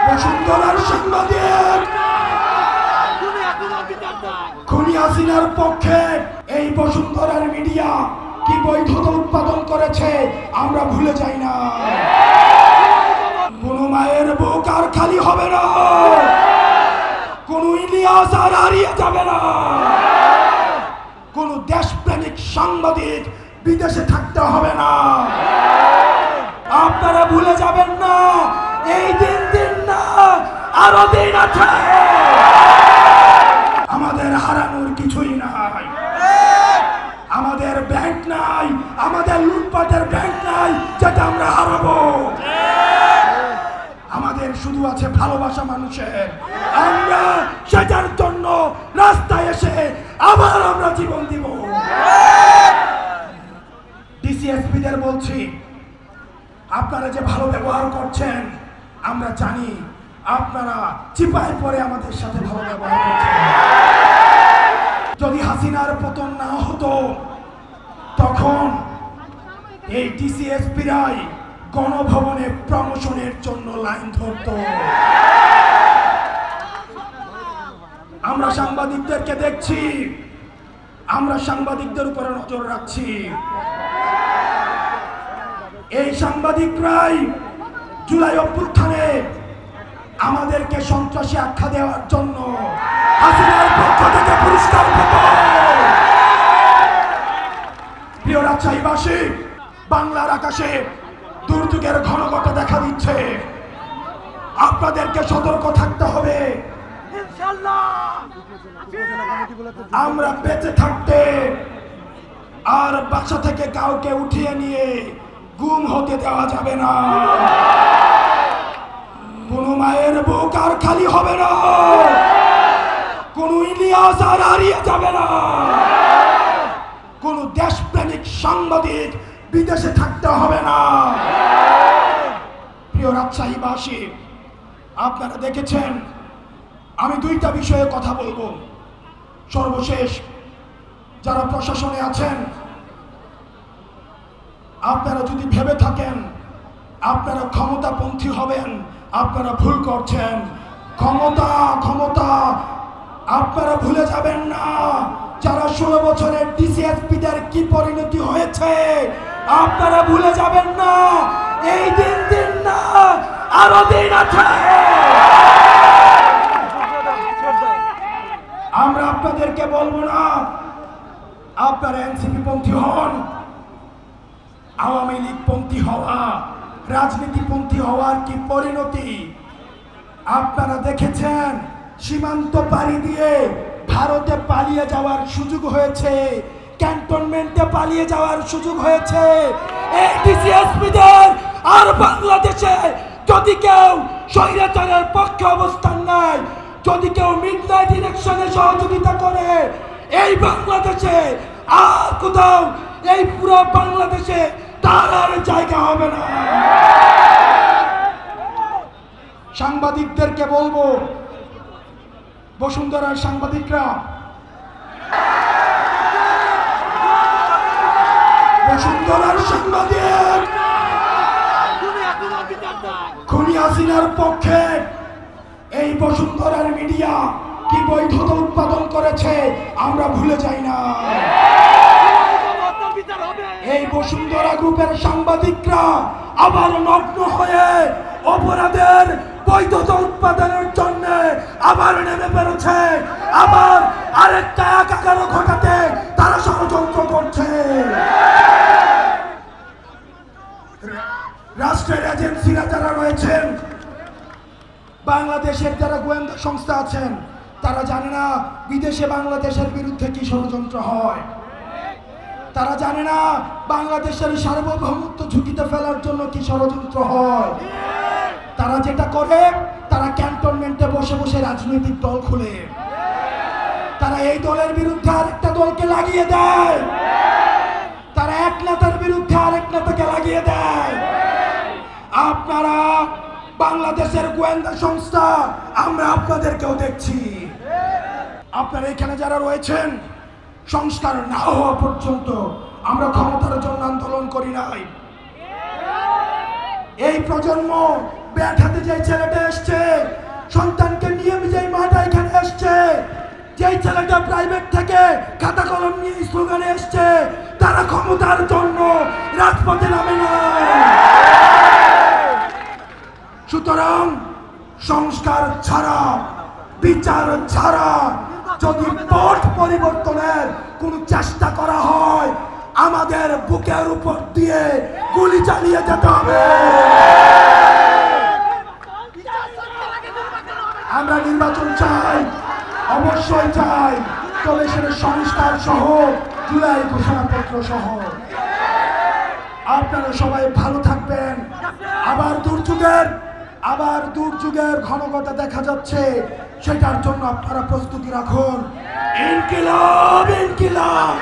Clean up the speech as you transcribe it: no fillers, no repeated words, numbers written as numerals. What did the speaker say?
বসুন্ধরার সাংবাদিক খুনি হাসিনার পক্ষে এই বসুন্ধরার মিডিয়া কি বৈধতা উৎপাদন করেছে আমরা ভুলে যাই না। কোন মায়ের বুক আর খালি হবে না, কোন ইলিয়াস আর হারিয়ে যাবে না, কোন দেশপ্রেমিক সাংবাদিক বিদেশে থাকতে হবে না। আপনারা ভুলে যাবেন না, এই দিন না আরো দিন আছে। আমাদের হারানোর কিছুই নাই, আমাদের ব্যাংক নাই, আমাদের লুটপাটের ব্যাংক নাই যেটা আমরা হারাবো। আমাদের শুধু আছে ভালোবাসা মানুষের, আমরা সেটার জন্য রাস্তায় এসে আবার আমরা জীবন দিব। ডিসিএসপিদের বলছি, আপনারা যে ভালো ব্যবহার করছেন আমরা জানি, আপনারা চিপায় পড়ে আমাদের সাথে ভালো ব্যবহার করছেন। যদি হাসিনার পতন না হতো তখন এই ডিসিএসপিরাই গণভবনে প্রমোশনের জন্য লাইন ধরত। আমরা সাংবাদিকদেরকে দেখছি, আমরা সাংবাদিকদের উপরে নজর রাখছি। এই সাংবাদিকরাই জুলাই অভ্যুত্থানে আমাদেরকে সন্ত্রাসী আখ্যা দেওয়ার জন্য হাসিনার পক্ষ থেকে পুরস্কার পেত। প্রিয় রাজশাহীবাসী, বাংলার আকাশে দুর্যোগের ঘনঘটা দেখা দিচ্ছে, আপনাদেরকে সতর্ক থাকতে হবে। আমরা বেঁচে থাকতে আর বাসা থেকে কাউকে উঠিয়ে নিয়ে গুম হতে দেওয়া যাবে না। কোন মায়ের বুক আর খালি হবে না, কোন ইলিয়াস আর হারিয়ে যাবে না, কোন দেশপ্রেমিক সাংবাদিক বিদেশে থাকতে হবে না। প্রিয় রাজশাহীবাসী, আপনারা দেখেছেন আমি দুইটা বিষয়ে কথা বলবো। সর্বশেষ যারা প্রশাসনে আছেন, আপনারা যদি ভেবে থাকেন আপনারা ক্ষমতাপন্থী হবেন, আপনারা ভুল করছেন। ক্ষমতা ক্ষমতা আপনারা ভুলে যাবেন না যারা 16 বছরের ডিসিএসপিদের কি পরিণতি হয়েছে আপনারা ভুলে যাবেন না। এই দিন না আরো দিন আছে। আমরা আপনাদেরকে বলবো না আপনারা এনসিপি পন্থী হন, আওয়ামী লীগ পন্থী হওয়া, রাজনীতিপন্থী হওয়ার কি পরিণতি আপনারা দেখেছেন। সীমান্ত পাড়ি দিয়ে ভারতে পালিয়ে যাওয়ার সুযোগ হয়েছে, ক্যান্টনমেন্টে পালিয়ে যাওয়ার সুযোগ হয়েছে। এই ডিসিএসপিদের আর বাংলাদেশে যদি কেউ স্বৈরাচারের পক্ষে অবস্থান নেয়, যদি কেউ মিডনাইট ইলেকশনে সহযোগিতা করে, এই বাংলাদেশে আর কোথাও, এই পুরো বাংলাদেশে তার আর জায়গা হবে না। সাংবাদিকদেরকে বলবো, বসুন্ধরার সাংবাদিকরা, বসুন্ধরার সাংবাদিক খুনি হাসিনার পক্ষে এই বসুন্ধরার মিডিয়া কি বৈধতা উৎপাদন করেছে আমরা ভুলে যাই না। এই বসুন্ধরা গ্রুপের সাংবাদিকরা আবার নগ্ন হয়ে অপরাধের বৈধতা উৎপাদনের জন্য আবার নেমে পেরেছে, আবার আরেকটা একাকার ঘটাতে তারা ষড়যন্ত্র করছে। রাষ্ট্রের এজেন্সিরা যারা রয়েছেন, বাংলাদেশের যারা গোয়েন্দা সংস্থা আছেন, তারা জানে না বিদেশে বাংলাদেশের বিরুদ্ধে কি ষড়যন্ত্র হয়। তারা জানে না বাংলাদেশের সার্বভৌমত্ব ঝুঁকিতে ফেলার জন্য কি ষড়যন্ত্র হয়। তারা যেটা করে, তারা ক্যান্টনমেন্টে বসে বসে রাজনৈতিক দল খুলে, তারা এই দলের বিরুদ্ধে আরেকটা দলকে লাগিয়ে দেয়, তারা এক নেতার বিরুদ্ধে আরেক নেতাকে লাগিয়ে দেয়। আপনারা বাংলাদেশের গোয়েন্দা সংস্থা, আমরা আপনাদেরকেও দেখছি। আপনারা এখানে যারা রয়েছেন, সংস্কার না হওয়া পর্যন্ত আমরা ক্ষমতার জন্য আন্দোলন করি নাই। এই প্রজন্ম ব্যাট হাতে যে ছেলেটা এসছে ছেলেটা প্রাইভেট থেকে খাতা কলম নিয়ে স্লোগানে এসছে, তারা ক্ষমতার জন্য রাজপথে নামে না। সুতরাং সংস্কার ছাড়া, বিচার ছাড়া যদি পথ পরিবর্তনের কোন চেষ্টা করা হয়, আমাদের বুকের উপর দিয়ে গুলি চালিয়ে যেতে হবে। আমরা নির্বাচন চাই, অবশ্যই চাই, তবে সেটা সংস্কার সহ, জুলাই ঘোষণাপত্র সহ। আপনারা সবাই ভালো থাকবেন। আবার দুর্যোগের ঘনঘটা দেখা যাচ্ছে, সেটার জন্য আপনারা প্রস্তুতি রাখুন। ইনকিলাব, ইনকিলাব।